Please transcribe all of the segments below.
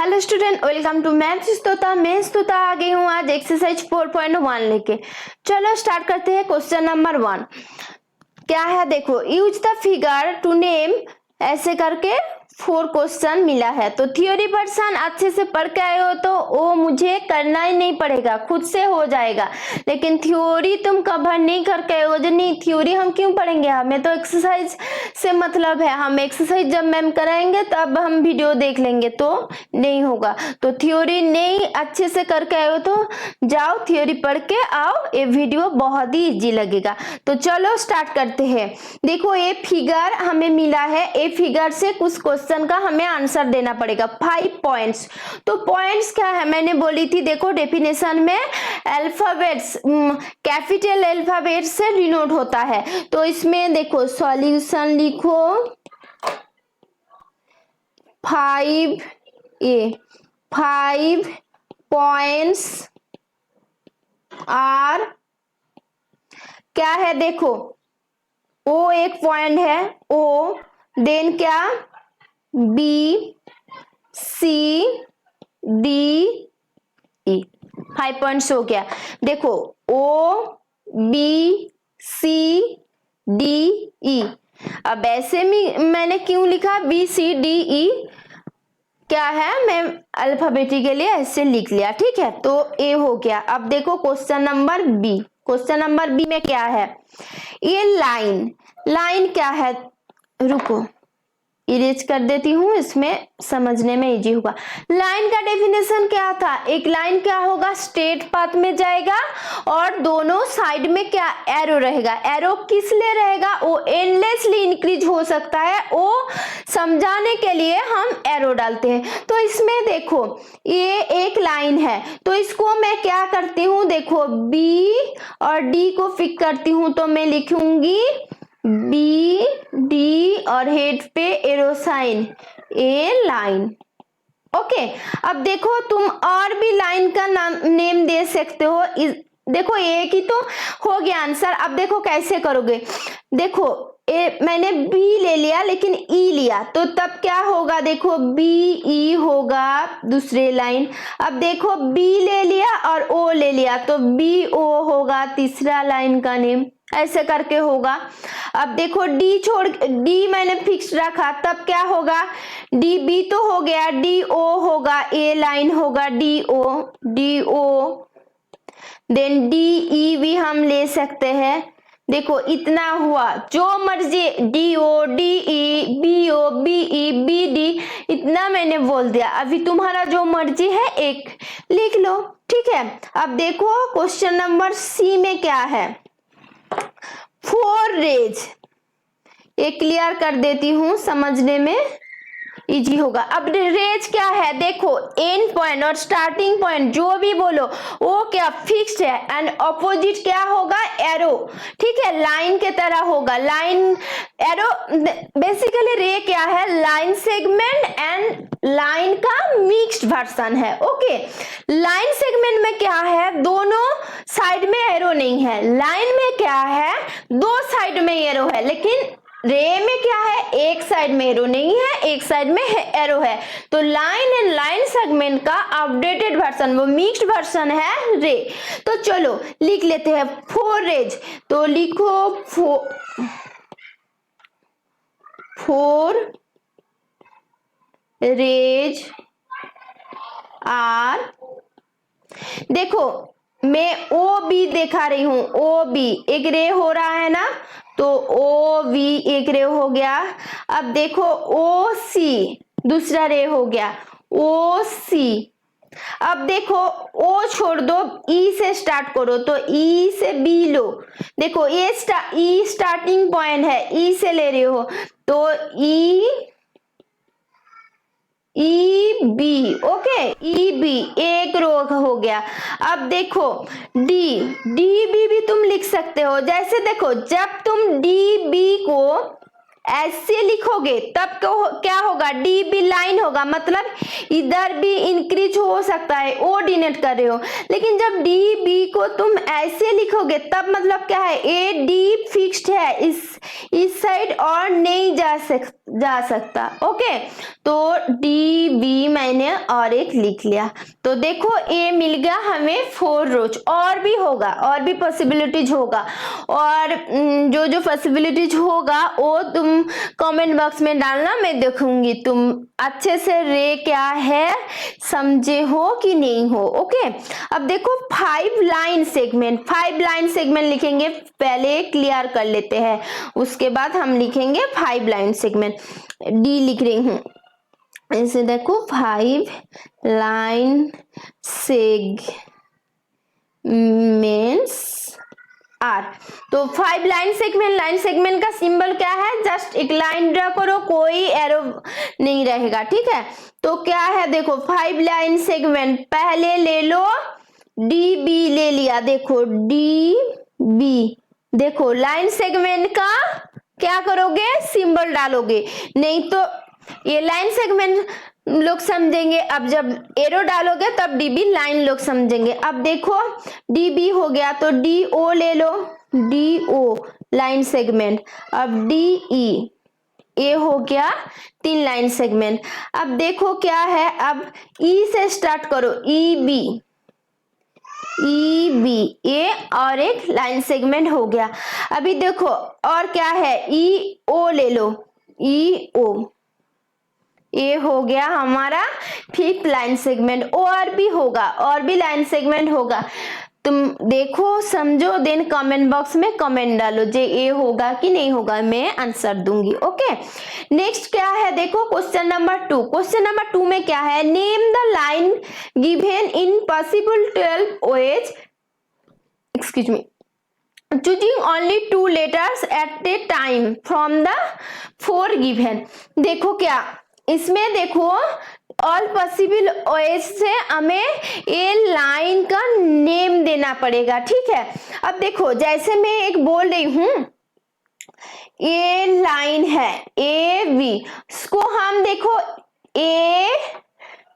Hello student, welcome to maths स्तोता। मैं स्तोता आ गई हूँ आज एक्सरसाइज 4.1 लेके। चलो स्टार्ट करते हैं। क्वेश्चन नंबर 1 क्या है, देखो। Use the figure to name, ऐसे करके 4 क्वेश्चन मिला है। तो थ्योरी पर्सन अच्छे से पढ़ के आए हो तो वो मुझे करना ही नहीं पड़ेगा, खुद से हो जाएगा। लेकिन थ्योरी तुम कवर नहीं करके आए हो, जो नहीं थ्योरी हम क्यों पढ़ेंगे, हमें तो एक्सरसाइज से मतलब है। हम एक्सरसाइज जब मैम कराएंगे तब हम वीडियो देख लेंगे, तो नहीं होगा। तो थ्योरी नहीं अच्छे से करके आए हो तो जाओ थ्योरी पढ़ के आओ, ये वीडियो बहुत ही इजी लगेगा। तो चलो स्टार्ट करते हैं। देखो ये फिगर हमें मिला है, ये फिगर से कुछ क्वेश्चन का हमें आंसर देना पड़ेगा। 5 पॉइंट्स। तो पॉइंट्स क्या है, मैंने बोली थी, देखो डेफिनेशन में अल्फाबेट्स कैपिटल अल्फाबेट से डिनोट होता है। तो इसमें देखो सॉल्यूशन लिखो 5 पॉइंट्स आर क्या है, देखो ओ एक पॉइंट है, ओ देन क्या B C D E, 5 points हो गया। देखो ओ बी सी डी ई। अब ऐसे में मैंने क्यों लिखा बी सी डी ई, क्या है, मैं अल्फाबेटिकली ऐसे लिख लिया, ठीक है। तो ए हो गया। अब देखो question number B. Question number B में क्या है, ये लाइन क्या है, रुको इरेज कर देती हूँ, इसमें समझने में इजी होगा। लाइन का डेफिनेशन क्या था, एक लाइन क्या होगा, स्ट्रेट पाथ में जाएगा और दोनों साइड में क्या एरो रहेगा। एरो किस लिए रहेगा, वो एंडलेसली इंक्रीज हो सकता है, वो समझाने के लिए हम एरो डालते हैं। तो इसमें देखो ये एक लाइन है, तो इसको मैं क्या करती हूँ, देखो बी और डी को फिक्स करती हूँ। तो मैं लिखूंगी बी डी और हेड पे एरो साइन, ए लाइन। ओके, अब देखो तुम और भी लाइन का नेम दे सकते हो। देखो एक ही तो हो गया आंसर। अब देखो कैसे करोगे, देखो मैंने बी ले लिया लेकिन ई लिया, तो तब क्या होगा, देखो बी ई होगा दूसरे लाइन। अब देखो बी ले लिया और ओ ले लिया, तो बी ओ होगा तीसरा लाइन का नेम, ऐसे करके होगा। अब देखो डी मैंने फिक्स रखा, तब क्या होगा, डी बी तो हो गया, डी ओ होगा, ए लाइन होगा, D O then D E भी हम ले सकते हैं। देखो इतना हुआ, जो मर्जी D O D E B O B E B D, इतना मैंने बोल दिया। अभी तुम्हारा जो मर्जी है एक लिख लो, ठीक है। अब देखो क्वेश्चन नंबर सी में क्या है, 4 रेज, ये क्लियर कर देती हूं, समझने में इजी होगा। अब रेज क्या है, देखो एंड पॉइंट और स्टार्टिंग पॉइंट जो भी बोलो वो क्या फिक्स्ड है, एंड ऑपोजिट क्या होगा, एरो, ठीक है, लाइन के तरह होगा। लाइन एरो बेसिकली रे क्या है, लाइन सेगमेंट एंड लाइन का मिक्स्ड वर्जन है। ओके, लाइन सेगमेंट में क्या है, दोनों साइड में एरो नहीं है। लाइन में क्या है, दो साइड में एरो है, लेकिन रे में क्या है, एक साइड में एरो नहीं है, एक साइड में एरो है। तो लाइन एंड लाइन सेगमेंट का अपडेटेड वर्जन, वो मिक्स्ड वर्जन है रे। तो चलो लिख लेते हैं 4 रेज। तो लिखो 4 रेज आर, देखो मैं ओ बी दिखा रही हूं, ओ बी एक रे हो रहा है ना, तो ओ वी एक रे हो गया। अब देखो ओ सी दूसरा रे हो गया, ओ सी। अब देखो ओ छोड़ दो, ई से स्टार्ट करो, तो ई से बी लो। देखो ये ई स्टार्टिंग पॉइंट है, ई से ले रहे हो, तो E B, okay, E B एक रो हो गया। अब देखो डी बी भी तुम लिख सकते हो। जैसे देखो जब तुम डी बी को ऐसे लिखोगे तब क्या होगा, डी बी लाइन होगा, मतलब इधर भी इंक्रीज हो सकता है, ओ डिनोट कर रहे हो। लेकिन जब डी बी को तुम ऐसे लिखोगे तब मतलब क्या है, ए डी फिक्स्ड है, इस साइड और नहीं जा सकता। ओके, तो डी बी मैंने लिया और एक लिख लिया। तो देखो ए मिल गया हमें 4 रोज। और भी होगा, और भी पॉसिबिलिटीज होगा, और जो जो पॉसिबिलिटीज होगा वो तुम कमेंट बॉक्स में डालना, मैं देखूंगी तुम अच्छे से रे क्या है समझे हो कि नहीं हो। ओके, अब देखो 5 लाइन सेगमेंट, 5 लाइन सेगमेंट लिखेंगे, पहले क्लियर कर लेते हैं, उसके बाद हम लिखेंगे 5 लाइन सेगमेंट। डी लिख रही हूँ, ऐसे देखो 5 लाइन सेगमेंट्स आर। तो 5 लाइन सेगमेंट का सिंबल क्या है, जस्ट एक लाइन ड्रा करो, कोई एरो नहीं रहेगा, ठीक है। तो क्या है देखो 5 लाइन सेगमेंट, पहले ले लो डी बी ले लिया, देखो डी बी, देखो लाइन सेगमेंट का क्या करोगे, सिंबल डालोगे, नहीं तो ये लाइन सेगमेंट लोग समझेंगे, अब जब एरो डालोगे तब डीबी लाइन लोग समझेंगे। अब देखो डीबी हो गया तो डी ओ ले लो, डी ओ लाइन सेगमेंट। अब डी ई, ए हो गया 3 लाइन सेगमेंट। अब देखो क्या है, अब ई से स्टार्ट करो, ई बी, ई बी, ए और एक लाइन सेगमेंट हो गया। अभी देखो और क्या है, ई ओ ले लो, ई ओ, ये हो गया हमारा 5th लाइन सेगमेंट। और भी होगा, और भी लाइन सेगमेंट होगा, तुम देखो समझो, देन कमेंट बॉक्स में कमेंट डालो जे ये होगा कि नहीं होगा, मैं आंसर दूंगी। ओके, नेक्स्ट क्या है देखो क्वेश्चन नंबर 2। क्वेश्चन नंबर 2 में क्या है, name the line given in possible 12 ways, excuse me, choosing only 2 letters at a time from the 4 given। देखो क्या इसमें देखो ऑल पॉसिबल वेज से हमें ये लाइन का नेम देना पड़ेगा, ठीक है। अब देखो जैसे मैं एक बोल रही हूं, ये लाइन है ए बी, इसको हम देखो ए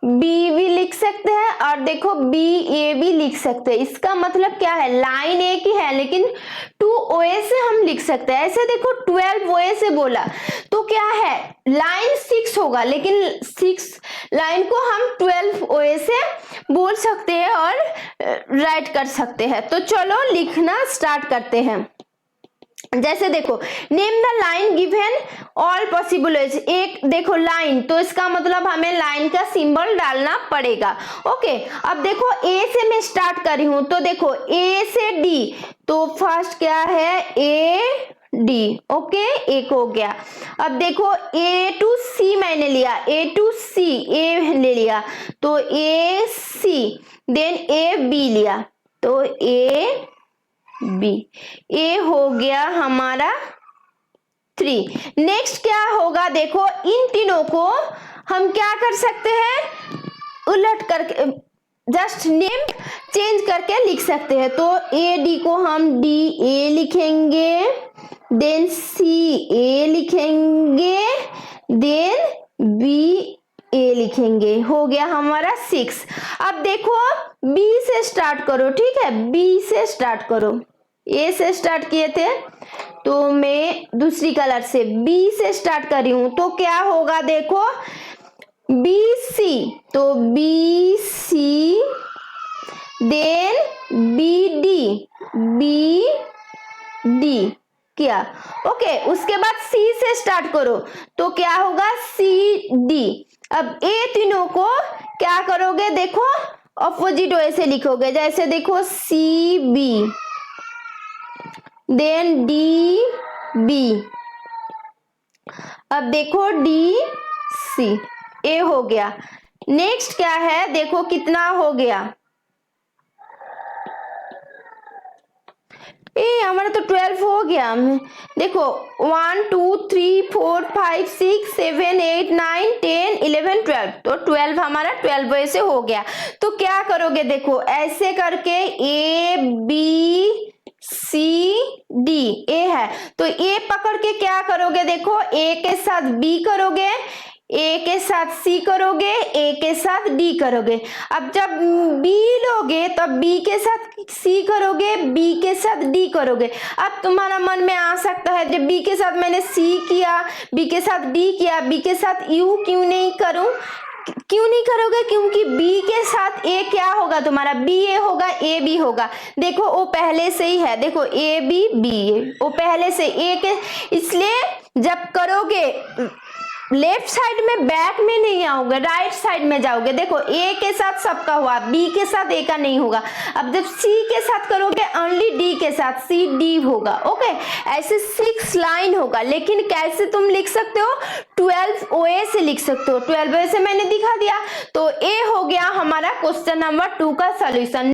बी भी लिख सकते हैं और देखो बी ए भी लिख सकते हैं। इसका मतलब क्या है, लाइन एक ही है लेकिन 2 वे से हम लिख सकते हैं। ऐसे देखो 12 वे से बोला तो क्या है, लाइन 6 होगा लेकिन 6 लाइन को हम 12 वे से बोल सकते हैं और राइट कर सकते हैं। तो चलो लिखना स्टार्ट करते हैं। जैसे देखो name the line given all possible ways, एक देखो लाइन, तो इसका मतलब हमें लाइन का सिंबल डालना पड़ेगा। ओके, अब देखो ए से मैं स्टार्ट कर रही हूं, तो देखो ए से डी, तो फर्स्ट क्या है ए डी। ओके, एक हो गया। अब देखो ए टू सी मैंने लिया, ए टू सी, ए ले लिया तो ए सी, देन ए बी लिया तो ए बी, ए हो गया हमारा 3। नेक्स्ट क्या होगा देखो, इन तीनों को हम क्या कर सकते हैं, उलट करके जस्ट नेम चेंज करके लिख सकते हैं। तो ए डी को हम डी ए लिखेंगे, देन सी ए लिखेंगे, देन बी ए लिखेंगे, हो गया हमारा 6। अब देखो बी से स्टार्ट करो, ठीक है, बी से स्टार्ट करो, ए से स्टार्ट किए थे तो मैं दूसरी कलर से बी से स्टार्ट कर रही हूं, तो क्या होगा देखो बी सी, तो B C, then B D, B D किया। ओके, उसके बाद सी से स्टार्ट करो तो क्या होगा सी डी। अब ए तीनों को क्या करोगे देखो ऑपोजिट वे से लिखोगे, जैसे देखो C B, then D B, अब देखो डी सी, ए हो गया। नेक्स्ट क्या है देखो कितना हो गया, ए हमारा तो 12 हो गया। देखो 1 2 3 4 5 6 7 8 9 10 11 12, तो 12 हमारा 12 वे से हो गया। तो क्या करोगे देखो ऐसे करके ए बी सी डी, ए है तो ए पकड़ के क्या करोगे देखो ए के साथ बी करोगे, ए के साथ सी करोगे, ए के साथ डी करोगे। अब जब बी लोगे तब बी के साथ सी करोगे, बी के साथ डी करोगे। अब तुम्हारा मन में आ सकता है जब बी के साथ मैंने सी किया, बी के साथ डी किया, बी के साथ यू क्यों नहीं करूं, क्यों नहीं करोगे? क्योंकि बी के साथ ए क्या होगा तुम्हारा? बी ए होगा, ए बी होगा। देखो ओ पहले से ही है, देखो ए बी बी ए, वो पहले से ए के, इसलिए जब करोगे लेफ्ट साइड में बैक में नहीं आओगे, राइट साइड में जाओगे। देखो ए के साथ सबका हुआ, बी के साथ ए का नहीं होगा। अब जब सी के साथ करोगे ओनली डी के साथ सी डी होगा। ओके, ऐसे 6 लाइन होगा। लेकिन कैसे तुम लिख सकते हो? 12 OA से लिख सकते हो। 12 OA से मैंने दिखा दिया। तो ए हो गया हमारा क्वेश्चन नंबर 2 का सॉल्यूशन।